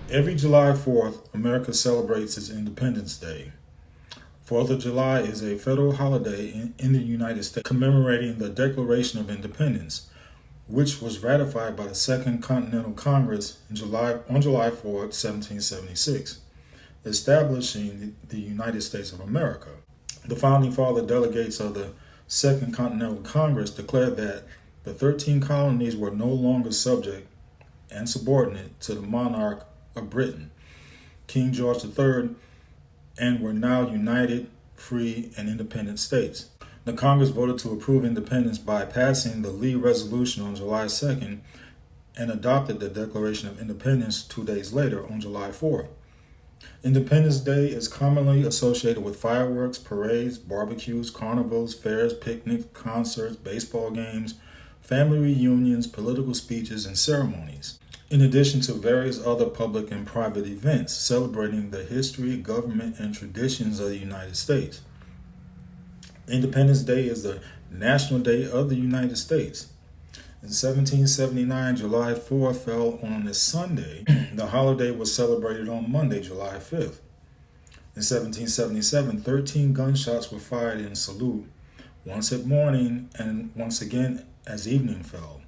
Every July 4th, America celebrates its Independence Day. 4th of July is a federal holiday in the United States commemorating the Declaration of Independence, which was ratified by the Second Continental Congress on July 4th, 1776, establishing the United States of America. The founding father delegates of the Second Continental Congress declared that the 13 colonies were no longer subject and subordinate to the monarch of Britain, King George III, and were now united, free, and independent states. The Congress voted to approve independence by passing the Lee Resolution on July 2nd and adopted the Declaration of Independence 2 days later on July 4th. Independence Day is commonly associated with fireworks, parades, barbecues, carnivals, fairs, picnics, concerts, baseball games, family reunions, political speeches, and ceremonies, in addition to various other public and private events celebrating the history, government, and traditions of the United States. Independence Day is the National Day of the United States. In 1779, July 4th fell on a Sunday. The holiday was celebrated on Monday, July 5th. In 1777, 13 gunshots were fired in salute, once at morning and once again as evening fell.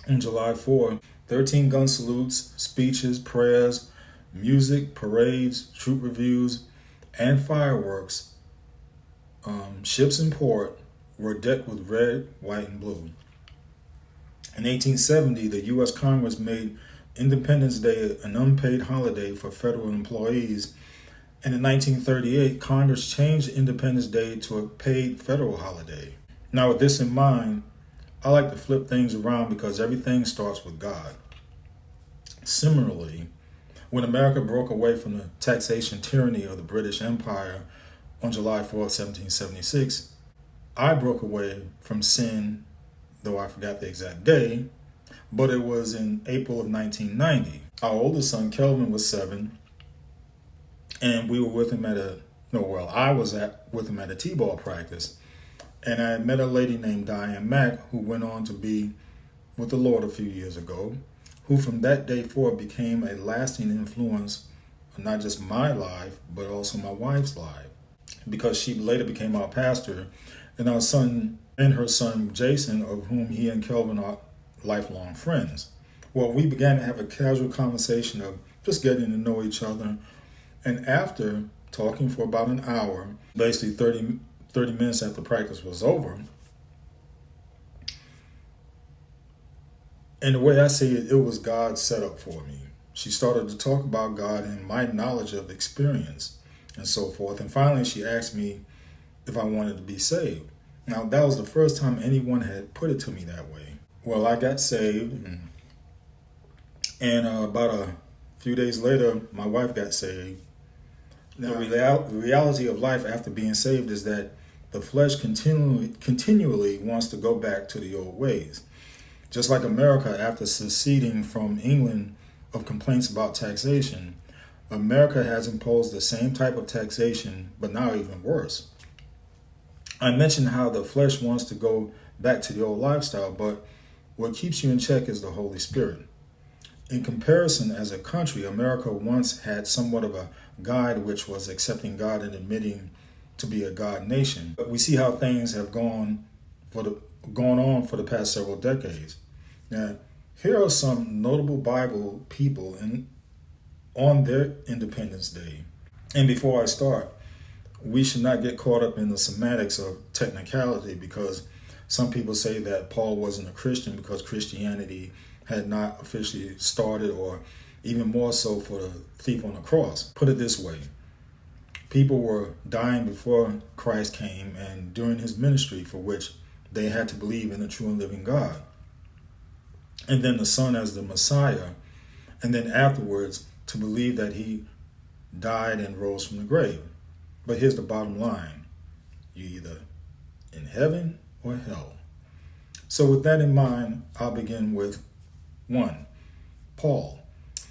On July 4th, 13 gun salutes, speeches, prayers, music, parades, troop reviews, and fireworks, ships in port, were decked with red, white, and blue. In 1870, the U.S. Congress made Independence Day an unpaid holiday for federal employees, and in 1938, Congress changed Independence Day to a paid federal holiday. Now, with this in mind, I like to flip things around because everything starts with God. Similarly, when America broke away from the taxation tyranny of the British Empire on July 4, 1776, I broke away from sin, though I forgot the exact day, but it was in April of 1990. Our oldest son, Kelvin, was 7, and we were with him I was with him at a t-ball practice. And I met a lady named Diane Mack who went on to be with the Lord a few years ago, who from that day forward became a lasting influence on not just my life, but also my wife's life, because she later became our pastor, and our son and her son Jason, of whom he and Kelvin are lifelong friends. Well, we began to have a casual conversation of just getting to know each other, and after talking for about an hour, basically 30 minutes after practice was over. And the way I see it, it was God's setup for me. She started to talk about God and my knowledge of experience and so forth. And finally, she asked me if I wanted to be saved. Now, that was the first time anyone had put it to me that way. Well, I got saved. And about a few days later, my wife got saved. Now, the reality of life after being saved is that the flesh continually wants to go back to the old ways. Just like America, after seceding from England of complaints about taxation, America has imposed the same type of taxation, but now even worse. I mentioned how the flesh wants to go back to the old lifestyle, but what keeps you in check is the Holy Spirit. In comparison, as a country, America once had somewhat of a guide, which was accepting God and admitting to be a God nation. But we see how things have gone on for the past several decades. Now, here are some notable Bible people on their Independence Day. And before I start, we should not get caught up in the semantics of technicality, because some people say that Paul wasn't a Christian because Christianity had not officially started, or even more so for the thief on the cross. Put it this way. People were dying before Christ came and during his ministry, for which they had to believe in the true and living God. And then the Son as the Messiah, and then afterwards to believe that he died and rose from the grave. But here's the bottom line. You're either in heaven or hell. So with that in mind, I'll begin with 1. Paul.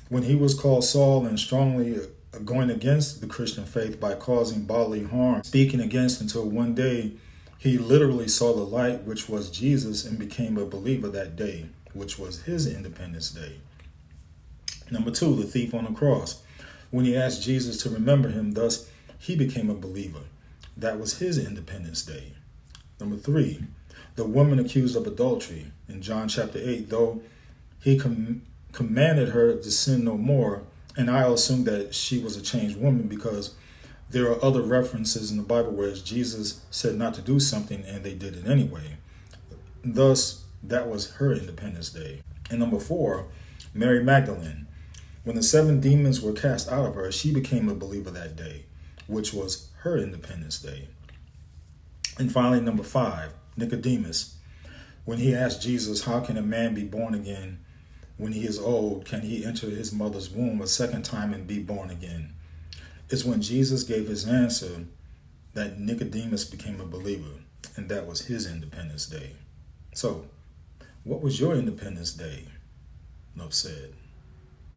When he was called Saul and strongly going against the Christian faith by causing bodily harm, speaking against, until one day he literally saw the light, which was Jesus, and became a believer that day, which was his Independence Day. Number two, the thief on the cross. When he asked Jesus to remember him, thus he became a believer. That was his Independence Day. Number three, the woman accused of adultery. In John chapter 8, though he commanded her to sin no more, and I assume that she was a changed woman because there are other references in the Bible where Jesus said not to do something and they did it anyway. Thus, that was her Independence Day. And number four, Mary Magdalene. When the 7 demons were cast out of her, she became a believer that day, which was her Independence Day. And finally, number five, Nicodemus. When he asked Jesus, how can a man be born again when he is old? Can he enter his mother's womb a second time and be born again? It's when Jesus gave his answer that Nicodemus became a believer, and that was his Independence Day. So, what was your Independence Day? Enough said.